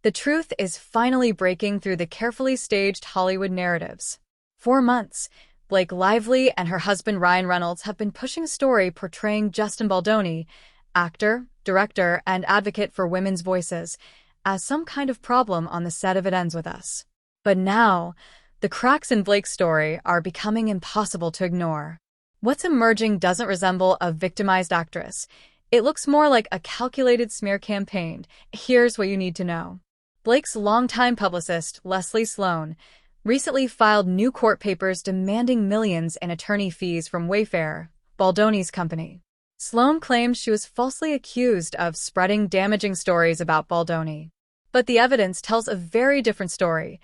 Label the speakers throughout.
Speaker 1: The truth is finally breaking through the carefully staged Hollywood narratives. For months, Blake Lively and her husband Ryan Reynolds have been pushing a story portraying Justin Baldoni, actor, director, and advocate for women's voices, as some kind of problem on the set of It Ends With Us. But now, the cracks in Blake's story are becoming impossible to ignore. What's emerging doesn't resemble a victimized actress. It looks more like a calculated smear campaign. Here's what you need to know. Blake's longtime publicist, Leslie Sloan, recently filed new court papers demanding millions in attorney fees from Wayfair, Baldoni's company. Sloan claimed she was falsely accused of spreading damaging stories about Baldoni. But the evidence tells a very different story.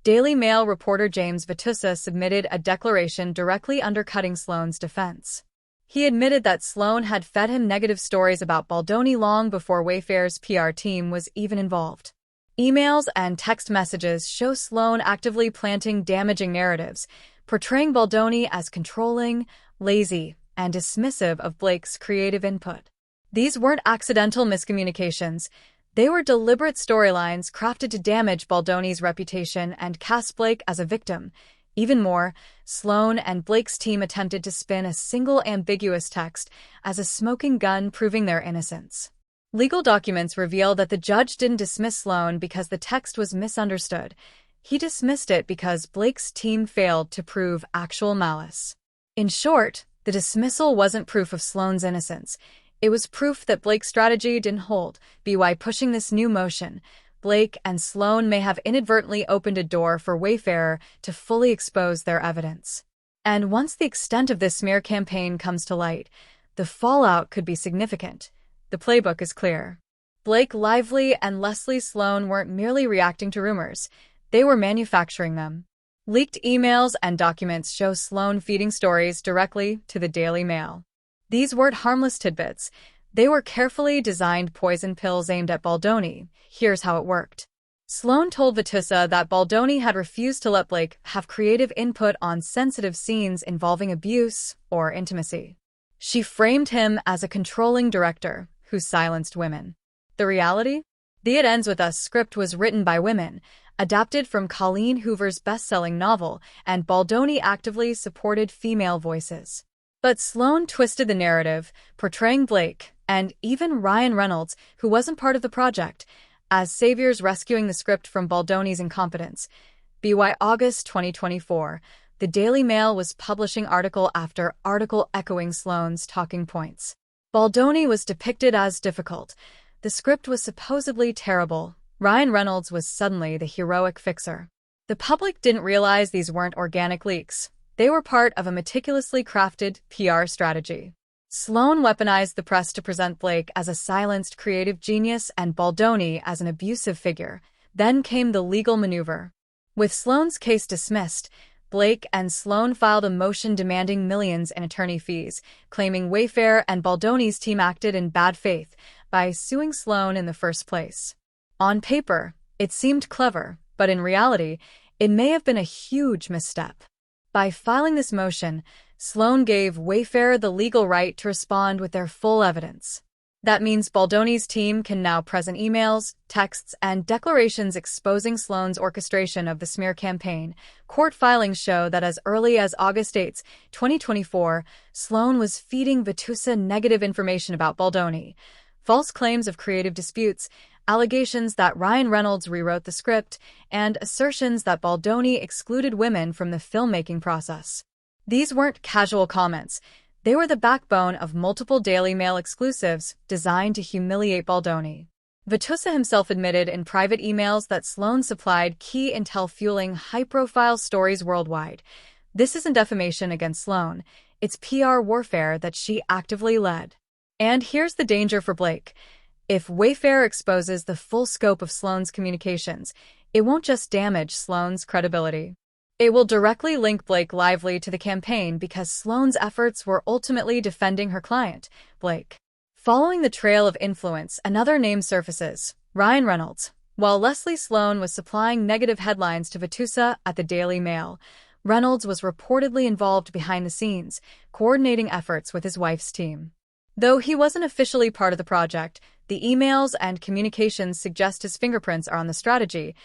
Speaker 1: Daily Mail reporter James Vitusa submitted a declaration directly undercutting Sloan's defense. He admitted that Sloan had fed him negative stories about Baldoni long before Wayfair's PR team was even involved. Emails and text messages show Sloan actively planting damaging narratives, portraying Baldoni as controlling, lazy, and dismissive of Blake's creative input. These weren't accidental miscommunications. They were deliberate storylines crafted to damage Baldoni's reputation and cast Blake as a victim. Even more, Sloan and Blake's team attempted to spin a single ambiguous text as a smoking gun proving their innocence. Legal documents reveal that the judge didn't dismiss Sloan because the text was misunderstood. He dismissed it because Blake's team failed to prove actual malice. In short, the dismissal wasn't proof of Sloan's innocence. It was proof that Blake's strategy didn't hold. By pushing this new motion, Blake and Sloan may have inadvertently opened a door for Wayfair to fully expose their evidence. And once the extent of this smear campaign comes to light, the fallout could be significant. The playbook is clear. Blake Lively and Leslie Sloan weren't merely reacting to rumors. They were manufacturing them. Leaked emails and documents show Sloan feeding stories directly to the Daily Mail. These weren't harmless tidbits. They were carefully designed poison pills aimed at Baldoni. Here's how it worked. Sloan told Vitusa that Baldoni had refused to let Blake have creative input on sensitive scenes involving abuse or intimacy. She framed him as a controlling director who silenced women. The reality? The It Ends With Us script was written by women, adapted from Colleen Hoover's best-selling novel, and Baldoni actively supported female voices. But Sloan twisted the narrative, portraying Blake, and even Ryan Reynolds, who wasn't part of the project, as saviors rescuing the script from Baldoni's incompetence. By August 2024, the Daily Mail was publishing article after article echoing Sloan's talking points. Baldoni was depicted as difficult. The script was supposedly terrible. Ryan Reynolds was suddenly the heroic fixer. The public didn't realize these weren't organic leaks. They were part of a meticulously crafted PR strategy. Sloan weaponized the press to present Blake as a silenced creative genius and Baldoni as an abusive figure. Then came the legal maneuver. With Sloan's case dismissed, Blake and Sloan filed a motion demanding millions in attorney fees, claiming Wayfair and Baldoni's team acted in bad faith by suing Sloan in the first place. On paper, it seemed clever, but in reality, it may have been a huge misstep. By filing this motion, Sloan gave Wayfair the legal right to respond with their full evidence. That means Baldoni's team can now present emails, texts, and declarations exposing Sloan's orchestration of the smear campaign. Court filings show that as early as August 8, 2024, Sloan was feeding Vitusa negative information about Baldoni, false claims of creative disputes, allegations that Ryan Reynolds rewrote the script, and assertions that Baldoni excluded women from the filmmaking process. These weren't casual comments. They were the backbone of multiple Daily Mail exclusives designed to humiliate Baldoni. Vitusa himself admitted in private emails that Sloan supplied key intel fueling high-profile stories worldwide. This isn't defamation against Sloan. It's PR warfare that she actively led. And here's the danger for Blake. If Wayfair exposes the full scope of Sloan's communications, it won't just damage Sloan's credibility. It will directly link Blake Lively to the campaign because Sloan's efforts were ultimately defending her client, Blake. Following the trail of influence, another name surfaces, Ryan Reynolds. While Leslie Sloan was supplying negative headlines to Vitusa at the Daily Mail, Reynolds was reportedly involved behind the scenes, coordinating efforts with his wife's team. Though he wasn't officially part of the project, the emails and communications suggest his fingerprints are on the strategy,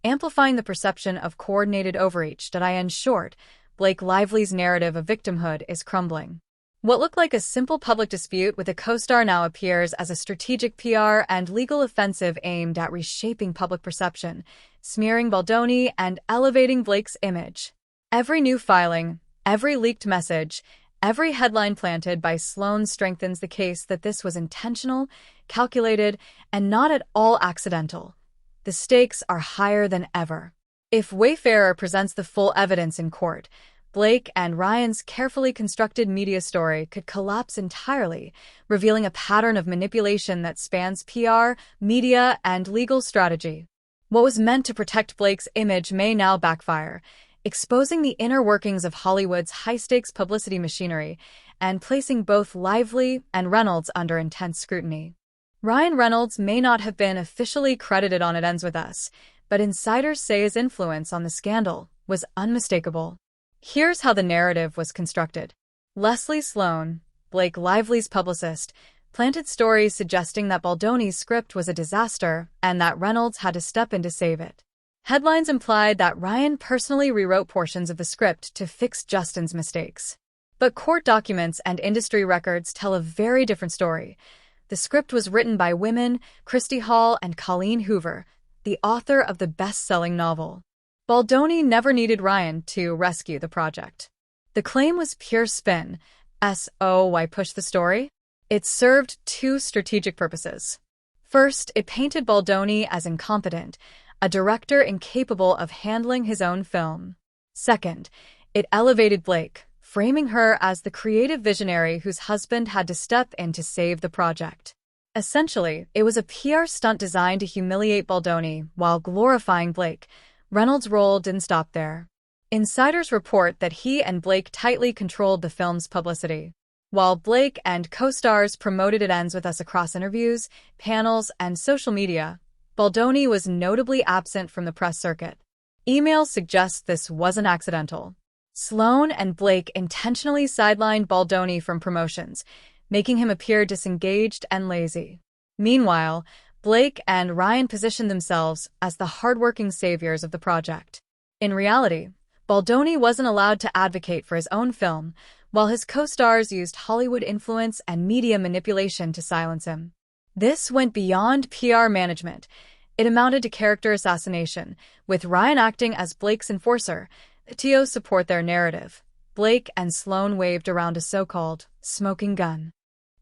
Speaker 1: amplifying the perception of coordinated overreach. In short, Blake Lively's narrative of victimhood is crumbling. What looked like a simple public dispute with a co-star now appears as a strategic PR and legal offensive aimed at reshaping public perception, smearing Baldoni and elevating Blake's image. Every new filing, every leaked message, every headline planted by Sloan strengthens the case that this was intentional, calculated, and not at all accidental. The stakes are higher than ever. If Wayfarer presents the full evidence in court, Blake and Ryan's carefully constructed media story could collapse entirely, revealing a pattern of manipulation that spans PR, media, and legal strategy. What was meant to protect Blake's image may now backfire, exposing the inner workings of Hollywood's high-stakes publicity machinery and placing both Lively and Reynolds under intense scrutiny. Ryan Reynolds may not have been officially credited on It Ends With Us, but insiders say his influence on the scandal was unmistakable. Here's how the narrative was constructed. Leslie Sloan, Blake Lively's publicist, planted stories suggesting that Baldoni's script was a disaster and that Reynolds had to step in to save it. Headlines implied that Ryan personally rewrote portions of the script to fix Justin's mistakes. But court documents and industry records tell a very different story. The script was written by women, Christy Hall and Colleen Hoover, the author of the best-selling novel. Baldoni never needed Ryan to rescue the project. The claim was pure spin. So why push the story? It served two strategic purposes. First, it painted Baldoni as incompetent, a director incapable of handling his own film. Second, it elevated Blake, framing her as the creative visionary whose husband had to step in to save the project. Essentially, it was a PR stunt designed to humiliate Baldoni while glorifying Blake. Reynolds' role didn't stop there. Insiders report that he and Blake tightly controlled the film's publicity. While Blake and co-stars promoted It Ends With Us across interviews, panels, and social media, Baldoni was notably absent from the press circuit. Emails suggest this wasn't accidental. Sloan and Blake intentionally sidelined Baldoni from promotions, making him appear disengaged and lazy. Meanwhile, Blake and Ryan positioned themselves as the hardworking saviors of the project. In reality, Baldoni wasn't allowed to advocate for his own film, while his co-stars used Hollywood influence and media manipulation to silence him. This went beyond PR management. It amounted to character assassination, with Ryan acting as Blake's enforcer. The TOs support their narrative. Blake and Sloan waved around a so-called smoking gun.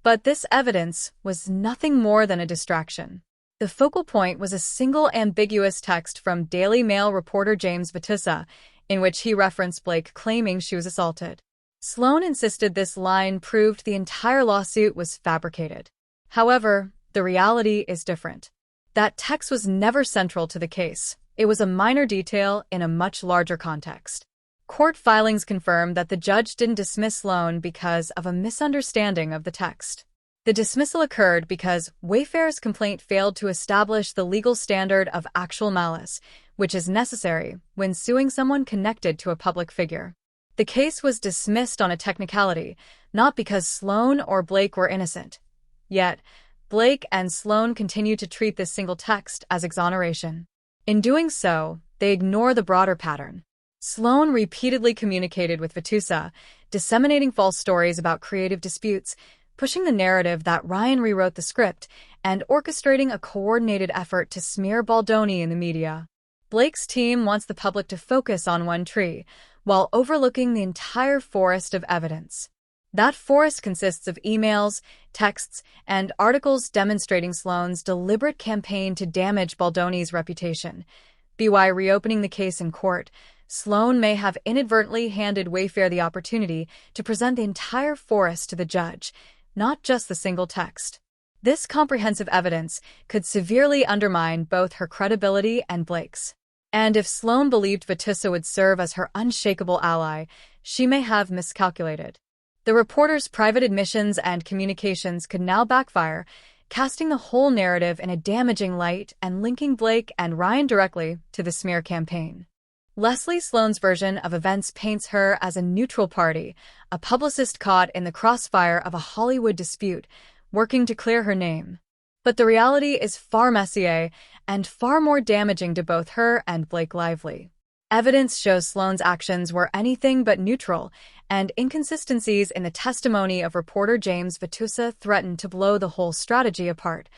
Speaker 1: But this evidence was nothing more than a distraction. The focal point was a single ambiguous text from Daily Mail reporter James Batissa, in which he referenced Blake claiming she was assaulted. Sloan insisted this line proved the entire lawsuit was fabricated. However, the reality is different. That text was never central to the case. It was a minor detail in a much larger context. Court filings confirm that the judge didn't dismiss Sloan because of a misunderstanding of the text. The dismissal occurred because Wayfarer's complaint failed to establish the legal standard of actual malice, which is necessary when suing someone connected to a public figure. The case was dismissed on a technicality, not because Sloan or Blake were innocent. Yet, Blake and Sloan continue to treat this single text as exoneration. In doing so, they ignore the broader pattern. Sloan repeatedly communicated with Batissa, disseminating false stories about creative disputes, pushing the narrative that Ryan rewrote the script, and orchestrating a coordinated effort to smear Baldoni in the media. Blake's team wants the public to focus on one tree, while overlooking the entire forest of evidence. That forest consists of emails, texts, and articles demonstrating Sloan's deliberate campaign to damage Baldoni's reputation. By reopening the case in court, Sloan may have inadvertently handed Wayfarer the opportunity to present the entire forest to the judge, not just the single text. This comprehensive evidence could severely undermine both her credibility and Blake's. And if Sloan believed Batissa would serve as her unshakable ally, she may have miscalculated. The reporter's private admissions and communications could now backfire, casting the whole narrative in a damaging light and linking Blake and Ryan directly to the smear campaign. Leslie Sloan's version of events paints her as a neutral party, a publicist caught in the crossfire of a Hollywood dispute, working to clear her name. But the reality is far messier and far more damaging to both her and Blake Lively. Evidence shows Sloan's actions were anything but neutral, and inconsistencies in the testimony of reporter James Vitusa threatened to blow the whole strategy apart.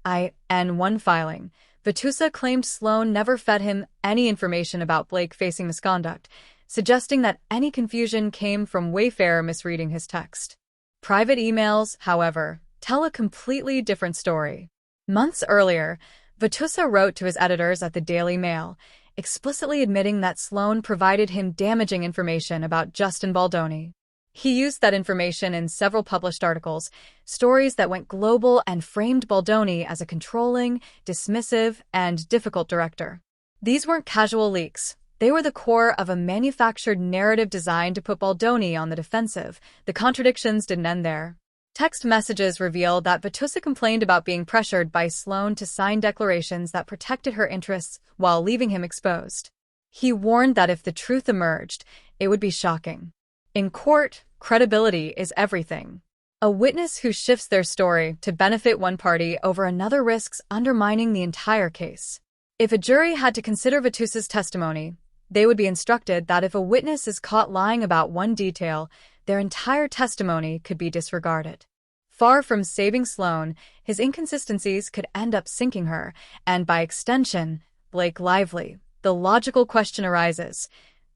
Speaker 1: In one filing, Vitusa claimed Sloan never fed him any information about Blake facing misconduct, suggesting that any confusion came from Wayfair misreading his text. Private emails, however, tell a completely different story. Months earlier, Vitusa wrote to his editors at the Daily Mail, explicitly admitting that Sloan provided him damaging information about Justin Baldoni. He used that information in several published articles, stories that went global and framed Baldoni as a controlling, dismissive, and difficult director. These weren't casual leaks. They were the core of a manufactured narrative designed to put Baldoni on the defensive. The contradictions didn't end there. Text messages reveal that Vitusa complained about being pressured by Sloan to sign declarations that protected her interests while leaving him exposed. He warned that if the truth emerged, it would be shocking. In court, credibility is everything. A witness who shifts their story to benefit one party over another risks undermining the entire case. If a jury had to consider Vitusa's testimony, they would be instructed that if a witness is caught lying about one detail, their entire testimony could be disregarded. Far from saving Sloan, his inconsistencies could end up sinking her, and by extension, Blake Lively. The logical question arises: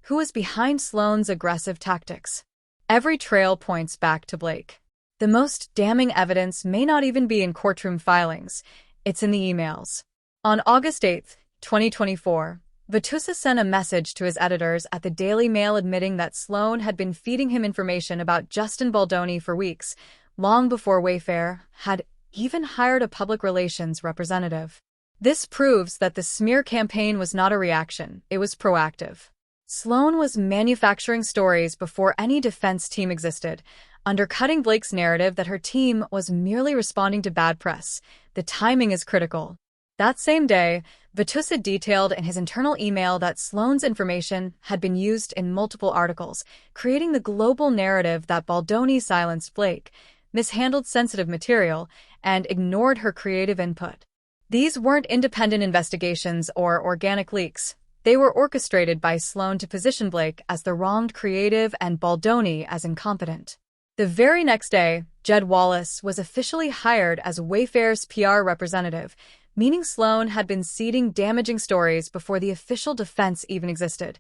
Speaker 1: who was behind Sloan's aggressive tactics? Every trail points back to Blake. The most damning evidence may not even be in courtroom filings, it's in the emails. On August 8, 2024, Vitusa sent a message to his editors at the Daily Mail admitting that Sloan had been feeding him information about Justin Baldoni for weeks, long before Wayfair had even hired a public relations representative. This proves that the smear campaign was not a reaction, it was proactive. Sloan was manufacturing stories before any defense team existed, undercutting Blake's narrative that her team was merely responding to bad press. The timing is critical. That same day, Vitusa detailed in his internal email that Sloan's information had been used in multiple articles, creating the global narrative that Baldoni silenced Blake, mishandled sensitive material, and ignored her creative input. These weren't independent investigations or organic leaks. They were orchestrated by Sloan to position Blake as the wronged creative and Baldoni as incompetent. The very next day, Jed Wallace was officially hired as Wayfair's PR representative, meaning Sloan had been seeding damaging stories before the official defense even existed.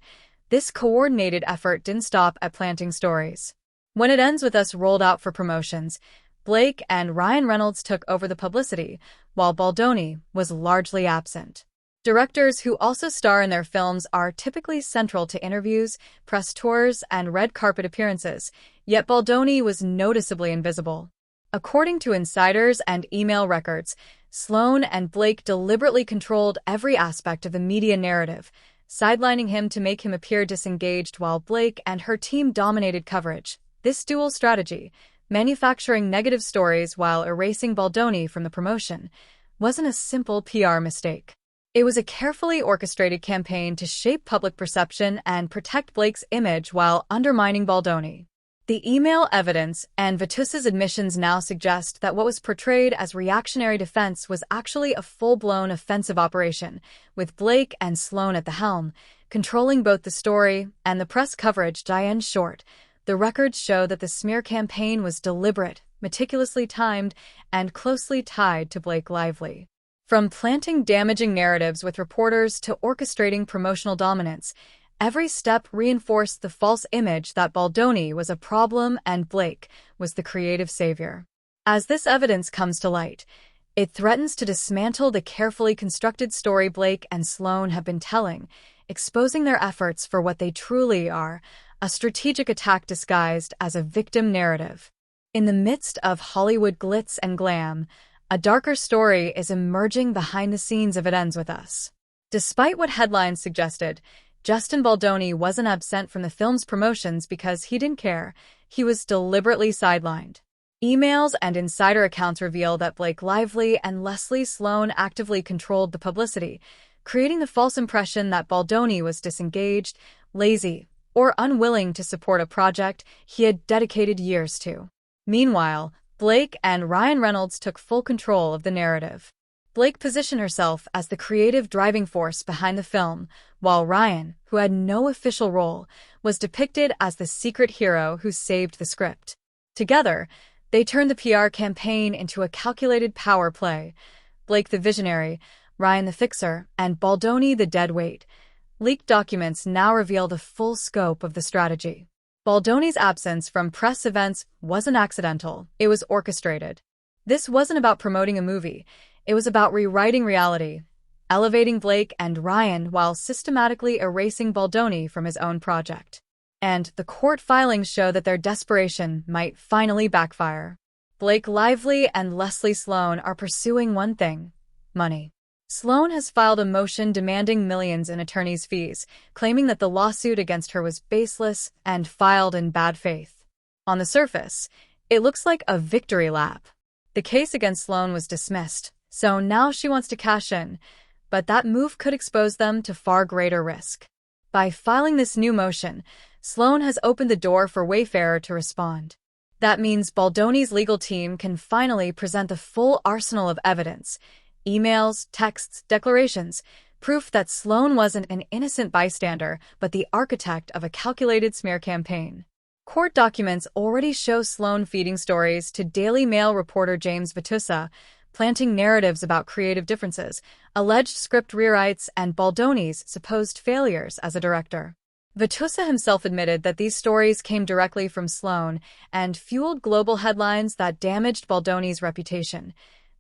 Speaker 1: This coordinated effort didn't stop at planting stories. When It Ends With Us rolled out for promotions, Blake and Ryan Reynolds took over the publicity, while Baldoni was largely absent. Directors who also star in their films are typically central to interviews, press tours, and red carpet appearances, yet Baldoni was noticeably invisible. According to insiders and email records, Sloan and Blake deliberately controlled every aspect of the media narrative, sidelining him to make him appear disengaged while Blake and her team dominated coverage. This dual strategy, manufacturing negative stories while erasing Baldoni from the promotion, wasn't a simple PR mistake. It was a carefully orchestrated campaign to shape public perception and protect Blake's image while undermining Baldoni. The email evidence and Vitusa's admissions now suggest that what was portrayed as reactionary defense was actually a full-blown offensive operation, with Blake and Sloan at the helm, controlling both the story and the press coverage. In short, the records show that the smear campaign was deliberate, meticulously timed, and closely tied to Blake Lively. From planting damaging narratives with reporters to orchestrating promotional dominance, every step reinforced the false image that Baldoni was a problem and Blake was the creative savior. As this evidence comes to light, it threatens to dismantle the carefully constructed story Blake and Sloan have been telling, exposing their efforts for what they truly are, a strategic attack disguised as a victim narrative. In the midst of Hollywood glitz and glam, a darker story is emerging behind the scenes of It Ends With Us. Despite what headlines suggested, Justin Baldoni wasn't absent from the film's promotions because he didn't care. He was deliberately sidelined. Emails and insider accounts reveal that Blake Lively and Leslie Sloan actively controlled the publicity, creating the false impression that Baldoni was disengaged, lazy, or unwilling to support a project he had dedicated years to. Meanwhile, Blake and Ryan Reynolds took full control of the narrative. Blake positioned herself as the creative driving force behind the film, while Ryan, who had no official role, was depicted as the secret hero who saved the script. Together, they turned the PR campaign into a calculated power play. Blake the visionary, Ryan the fixer, and Baldoni the deadweight. Leaked documents now reveal the full scope of the strategy. Baldoni's absence from press events wasn't accidental, it was orchestrated. This wasn't about promoting a movie, it was about rewriting reality, elevating Blake and Ryan while systematically erasing Baldoni from his own project. And the court filings show that their desperation might finally backfire. Blake Lively and Leslie Sloan are pursuing one thing: money. Sloan has filed a motion demanding millions in attorney's fees, claiming that the lawsuit against her was baseless and filed in bad faith. On the surface, it looks like a victory lap. The case against Sloan was dismissed, so now she wants to cash in, but that move could expose them to far greater risk. By filing this new motion, Sloan has opened the door for Wayfarer to respond. That means Baldoni's legal team can finally present the full arsenal of evidence: emails, texts, declarations, proof that Sloan wasn't an innocent bystander, but the architect of a calculated smear campaign. Court documents already show Sloan feeding stories to Daily Mail reporter James Vitusa, planting narratives about creative differences, alleged script rewrites, and Baldoni's supposed failures as a director. Vitusa himself admitted that these stories came directly from Sloan and fueled global headlines that damaged Baldoni's reputation.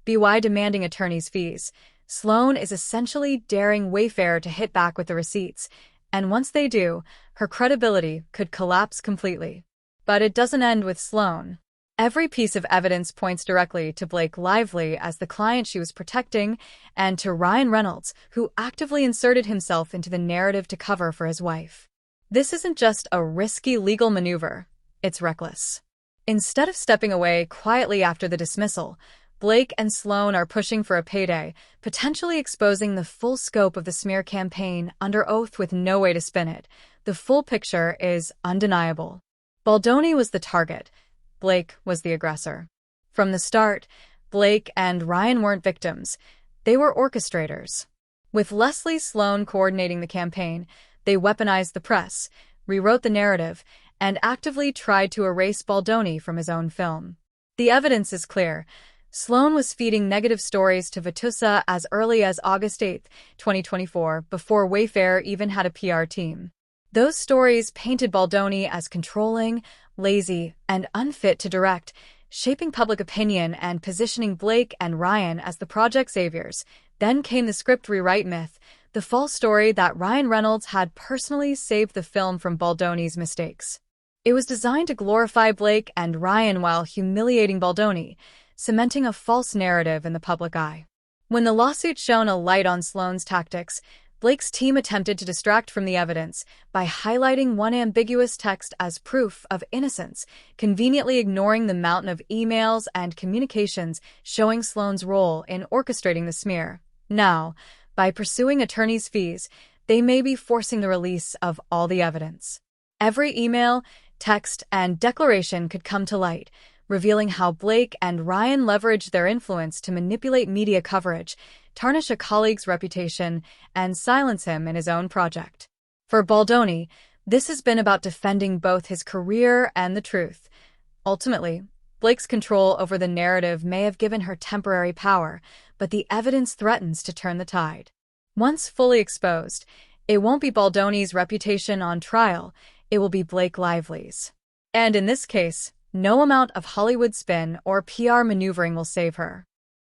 Speaker 1: BY demanding attorney's fees. Sloan is essentially daring Wayfarer to hit back with the receipts, and once they do, her credibility could collapse completely. But it doesn't end with Sloan. Every piece of evidence points directly to Blake Lively as the client she was protecting, and to Ryan Reynolds, who actively inserted himself into the narrative to cover for his wife. This isn't just a risky legal maneuver, it's reckless. Instead of stepping away quietly after the dismissal, Blake and Sloan are pushing for a payday, potentially exposing the full scope of the smear campaign under oath with no way to spin it. The full picture is undeniable. Baldoni was the target. Blake was the aggressor. From the start, Blake and Ryan weren't victims. They were orchestrators. With Leslie Sloan coordinating the campaign, they weaponized the press, rewrote the narrative, and actively tried to erase Baldoni from his own film. The evidence is clear. Sloan was feeding negative stories to Vitusa as early as August 8, 2024, before Wayfarer even had a PR team. Those stories painted Baldoni as controlling, lazy, and unfit to direct, shaping public opinion and positioning Blake and Ryan as the project saviors. Then came the script rewrite myth, the false story that Ryan Reynolds had personally saved the film from Baldoni's mistakes. It was designed to glorify Blake and Ryan while humiliating Baldoni, cementing a false narrative in the public eye. When the lawsuit shone a light on Sloan's tactics, Blake's team attempted to distract from the evidence by highlighting one ambiguous text as proof of innocence, conveniently ignoring the mountain of emails and communications showing Sloan's role in orchestrating the smear. Now, by pursuing attorney's fees, they may be forcing the release of all the evidence. Every email, text, and declaration could come to light, revealing how Blake and Ryan leveraged their influence to manipulate media coverage, tarnish a colleague's reputation, and silence him in his own project. For Baldoni, this has been about defending both his career and the truth. Ultimately, Blake's control over the narrative may have given her temporary power, but the evidence threatens to turn the tide. Once fully exposed, it won't be Baldoni's reputation on trial, it will be Blake Lively's. And in this case, no amount of Hollywood spin or PR maneuvering will save her.